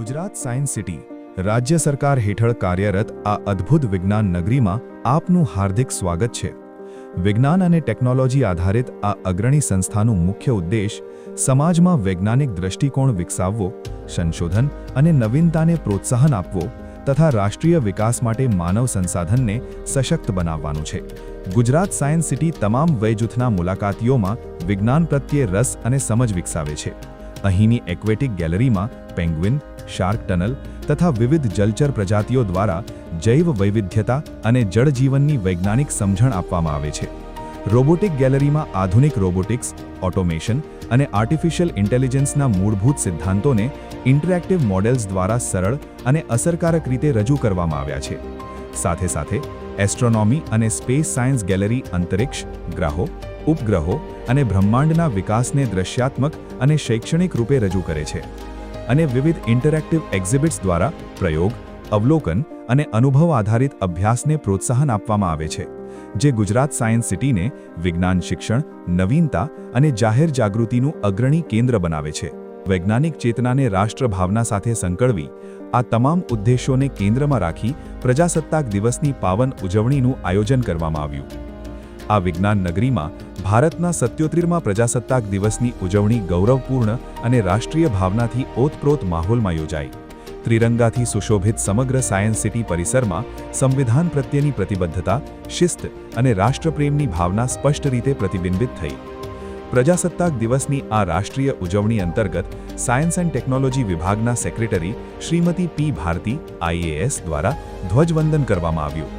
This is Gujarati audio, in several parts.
ગુજરાત સાયન્સ સિટી રાજ્ય સરકાર હેઠળ કાર્યરત આ અદ્ભુત વિજ્ઞાન નગરીમાં આપનું હાર્દિક સ્વાગત છે। વિજ્ઞાન અને ટેકનોલોજી આધારિત આ અગ્રણી સંસ્થાનું મુખ્ય ઉદ્દેશ સમાજમાં વૈજ્ઞાનિક દૃષ્ટિકોણ વિકસાવવો, સંશોધન અને નવીનતાને પ્રોત્સાહન આપવો તથા રાષ્ટ્રીય વિકાસ માટે માનવ સંસાધનને સશક્ત બનાવવાનું છે। ગુજરાત સાયન્સ સિટી તમામ વયજૂથના મુલાકાતીઓમાં વિજ્ઞાન પ્રત્યે રસ અને સમજ વિકસાવે છે। અહીંની એક્વેટિક ગેલેરીમાં પેંગ્વિન, શાર્ક ટનલ તથા વિવિધ જલચર પ્રજાતિઓ દ્વારા જૈવ વૈવિધ્યતા અને જળજીવનની વૈજ્ઞાનિક સમજણ આપવામાં આવે છે। રોબોટિક ગેલેરીમાં આધુનિક રોબોટિક્સ, ઓટોમેશન અને આર્ટિફિશિયલ ઇન્ટેલિજન્સના મૂળભૂત સિદ્ધાંતોને ઇન્ટરેક્ટિવ મોડેલ્સ દ્વારા સરળ અને અસરકારક રીતે રજૂ કરવામાં આવ્યા છે। સાથે સાથે એસ્ટ્રોનોમી અને સ્પેસ સાયન્સ ગેલેરી અંતરિક્ષ, ગ્રહો, ઉપગ્રહો અને બ્રહ્માંડના વિકાસને દૃશ્યાત્મક અને શૈક્ષણિક રૂપે રજૂ કરે છે અને વિવિધ ઇન્ટરેક્ટિવ એક્ઝિબિટ્સ દ્વારા પ્રયોગ, અવલોકન અને અનુભવ આધારિત અભ્યાસને પ્રોત્સાહન આપવામાં આવે છે, જે ગુજરાત સાયન્સ સિટીને વિજ્ઞાન શિક્ષણ, નવીનતા અને જાહેર જાગૃતિનું અગ્રણી કેન્દ્ર બનાવે છે। વૈજ્ઞાનિક ચેતનાને રાષ્ટ્રભાવના સાથે સંકળવી આ તમામ ઉદ્દેશોને કેન્દ્રમાં રાખી પ્રજાસત્તાક દિવસની પાવન ઉજવણીનું આયોજન કરવામાં આવ્યું। આ વિજ્ઞાન નગરીમાં ભારતના 77મા પ્રજાસત્તાક દિવસની ઉજવણી ગૌરવપૂર્ણ અને રાષ્ટ્રીય ભાવનાથી ઓતપ્રોત માહોલમાં યોજાઈ। ત્રિરંગાથી સુશોભિત સમગ્ર સાયન્સ સિટી પરિસરમાં સંવિધાન પ્રત્યેની પ્રતિબદ્ધતા, શિસ્ત અને રાષ્ટ્રપ્રેમની ભાવના સ્પષ્ટ રીતે પ્રતિબિંબિત થઈ। પ્રજાસત્તાક દિવસની આ રાષ્ટ્રીય ઉજવણી અંતર્ગત સાયન્સ એન્ડ ટેકનોલોજી વિભાગના સેક્રેટરી શ્રીમતી પી ભારતી IAS દ્વારા ધ્વજવંદન કરવામાં આવ્યું।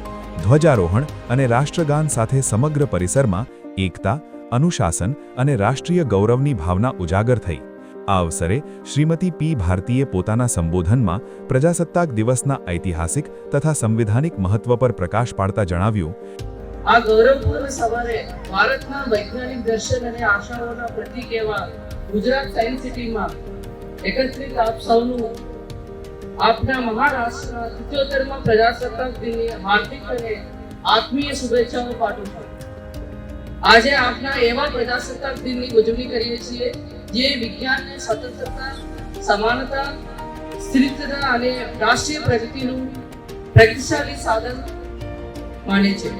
ધ્વજારોહણ અને રાષ્ટ્રગાન સાથે સમગ્ર પરિસરમાં એકતા, અનુશાસન અને રાષ્ટ્રીય ગૌરવની ભાવના ઉજાગર થઈ। આ અવસરે શ્રીમતી પી ભારતીએ પોતાના સંબોધનમાં પ્રજાસત્તાક દિવસના ઐતિહાસિક તથા સંવિધાનિક મહત્વ પર પ્રકાશ પાડતા જણાવ્યું, આ ગૌરવપૂર્ણ સવારે ભારતના વૈજ્ઞાનિક દર્શન અને આશાઓના પ્રતીક એવા ગુજરાત સાયન્સ સિટીમાં એકત્રિત આપ સૌનું આપના મહારાષ્ટ્રના 77મા પ્રજાસત્તાક દિનની હાર્દિક અને આત્મીય શુભેચ્છાઓ પાઠવું છું। આજે આપના એવા પ્રજાસત્તાક દિનની ઉજવણી કરીએ છીએ જે વિજ્ઞાનને સ્વતંત્રતા, સમાનતા, સ્થિરતા અને રાષ્ટ્રીય પ્રગતિનું પ્રગતિશાળી સાધન માને છે।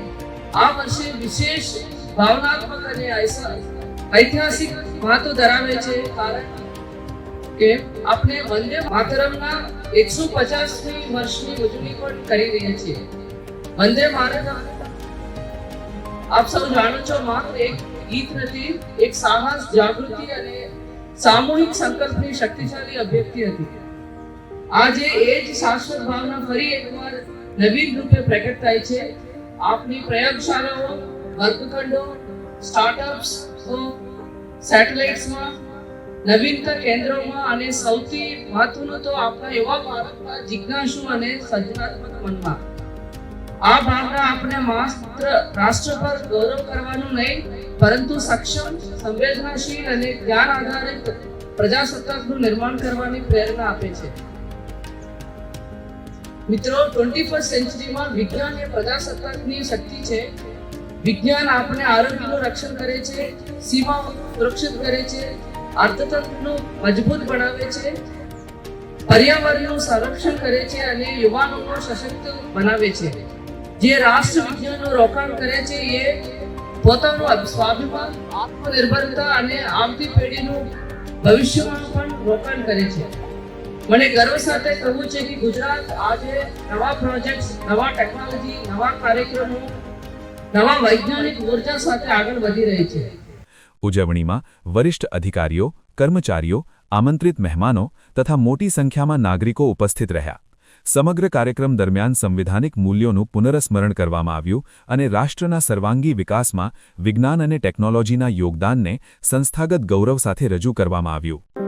આ વર્ષે વિશેષ ભાવનાત્મક અને ઐતિહાસિક મહત્વ ધરાવે છે, કારણ કે આપણે વંદે માતરમના 150મી વર્ષની ઉજવણી પણ કરી રહ્યા છીએ। વંદે માતરમ આપ સૌ જાણો છો, માત્ર એક ગીત નથી, એક સાહસ, જાગૃતિ અને સામૂહિક સંકલ્પની શક્તિશાળી અભિવ્યક્તિ હતી। આજે એ જ શાશ્વત ભાવના ફરી એકવાર નવીન રૂપે પ્રગટ થાય છે। આપની પ્રયોગશાળાઓ, વર્ગખંડો, સ્ટાર્ટઅપ્સ, સેટેલાઇટ્સમાં, નવીનતા કેન્દ્રોમાં અને સૌથી મહત્વનું તો આપણા યુવા ભારતના જિજ્ઞાસુ અને સર્જનાત્મક મનમાં। આ ભાવના આપણે માત્ર રાષ્ટ્ર પર ગૌરવ કરવાનું નહીં, પરંતુ સક્ષમ, સંવેદનાશીલ અને જ્ઞાન આધારિત પ્રજાસત્તાકનું નિર્માણ કરવાની પ્રેરણા આપે છે। મિત્રો, 21st સેન્ચુરીમાં વિજ્ઞાન એ પ્રજાસત્તાકની શક્તિ છે। વિજ્ઞાન આપણે આરોગ્યનું રક્ષણ કરે છે, સીમાઓ સુરક્ષિત કરે છે, અર્થતંત્રનું મજબૂત બનાવે છે, પર્યાવરણનું સંરક્ષણ કરે છે અને યુવાનોને સશક્ત બનાવે છે। જે રાષ્ટ્ર વિજ્ઞાનનું રોકાણ કરે છે એ પોતાનું સ્વાભિમાન, આત્મનિર્ભરતા અને આવતી પેઢીનું ભવિષ્યમાં પણ રોકાણ કરે છે। મને ગર્વ સાથે કહેવું છે કે ગુજરાત આજે નવા પ્રોજેક્ટ્સ, નવા ટેકનોલોજી, નવા કાર્યક્રમો, નવા વૈજ્ઞાનિક ઉર્જા સાથે આગળ વધી રહી છે। ઉજવણીમાં વરિષ્ઠ અધિકારીઓ, કર્મચારીઓ, આમંત્રિત મહેમાનો તથા મોટી સંખ્યામાં નાગરિકો ઉપસ્થિત રહ્યા। સમગ્ર કાર્યક્રમ દરમિયાન સંવિધાનિક મૂલ્યોનું પુનઃસ્મરણ કરવામાં આવ્યું અને રાષ્ટ્રના સર્વાંગી વિકાસમાં વિજ્ઞાન અને ટેકનોલોજીના યોગદાનને સંસ્થાગત ગૌરવ સાથે રજૂ કરવામાં આવ્યું।